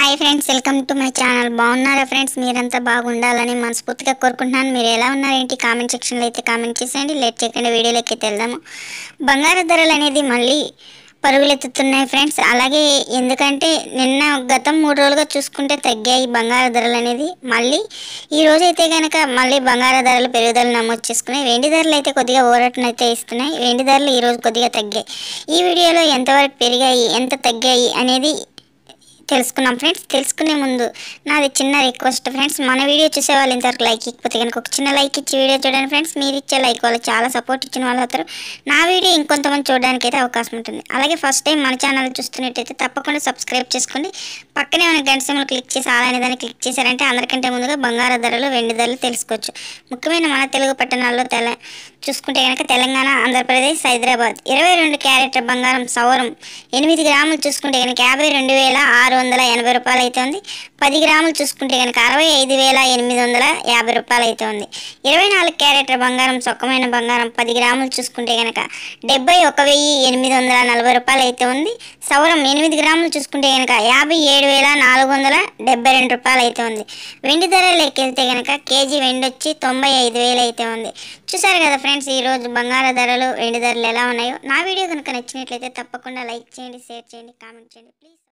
Hi friends, welcome to my channel. బాగున్నారా friends? మీరంతా బాగుండాలని మనస్ఫూర్తిగా కోరుకుంటున్నాను. మీరు ఎలా ఉన్నారేంటి కామెంట్ సెక్షన్లో అయితే కామెంట్ చేసేయండి. లేట్ చేయకుండా వీడియోలోకి అయితే వెళ్దాము. బంగారు ధరలు అనేది మళ్ళీ పరుగులెత్తుతున్నాయి ఫ్రెండ్స్. అలాగే ఎందుకంటే గతం 3 రోజులుగా చూసుకుంటే తగ్గాయి బంగారు ధరలు అనేది. మళ్ళీ ఈ రోజు అయితే కనుక మళ్ళీ బంగారు ధరలు పెరుగుదల నమోదు చేసుకున్నాయి. వెండి ధరలు అయితే కొద్దిగా ఊరటనైతే ఇస్తున్నాయి. వెండి ధరలు ఈరోజు కొద్దిగా తగ్గాయి. ఈ వీడియోలో ఎంతవరకు పెరిగాయి, ఎంత తగ్గాయి అనేది తెలుసుకున్నాం ఫ్రెండ్స్. తెలుసుకునే ముందు నాది చిన్న రిక్వెస్ట్ ఫ్రెండ్స్, మన వీడియో చూసే వాళ్ళు ఇంతవరకు లైక్ ఇకపోతే కనుక ఒక చిన్న లైక్ ఇచ్చి వీడియో చూడండి ఫ్రెండ్స్. మీరు ఇచ్చే లైక్ వాళ్ళు చాలా సపోర్ట్ ఇచ్చిన వాళ్ళు అవుతారు. నా వీడియో ఇంకొంతమంది చూడడానికి అయితే అవకాశం ఉంటుంది. అలాగే ఫస్ట్ టైం మన ఛానల్ చూస్తున్నట్టయితే తప్పకుండా సబ్స్క్రైబ్ చేసుకోండి. పక్కనే ఉన్న గంట సింబల్ క్లిక్ చేసి ఆల్ అనే దాన్ని క్లిక్ చేశారంటే అందరికంటే ముందుగా బంగారు ధరలు, వెండి ధరలు తెలుసుకోవచ్చు. ముఖ్యమైన మన తెలుగు పట్టణాల్లో చూసుకుంటే కనుక తెలంగాణ, ఆంధ్రప్రదేశ్, హైదరాబాద్ 22 క్యారెట్ల బంగారం సవరం 8 గ్రాములు చూసుకుంటే కనుక 52,680 రూపాయలు అయితే ఉంది. 10 గ్రాములు చూసుకుంటే కనుక 65,850 రూపాయలు అయితే ఉంది. 24 క్యారెట్ల బంగారం సొక్కమైన బంగారం 10 గ్రాములు చూసుకుంటే కనుక 71,840 రూపాయలు అయితే ఉంది. సవరం 8 గ్రాములు చూసుకుంటే కనుక 57,472 రూపాయలు అయితే ఉంది. వెండి ధర లెక్కెళ్తే కనుక కేజీ వెండి వచ్చి 95,000 అయితే ఉంది. చూసారు కదా ఫ్రెండ్స్, ఈరోజు బంగారు ధరలు, వెండి ధరలు ఎలా ఉన్నాయో. నా వీడియో కనుక నచ్చినట్లయితే తప్పకుండా లైక్ చేయండి, షేర్ చేయండి, కామెంట్ చేయండి ప్లీజ్.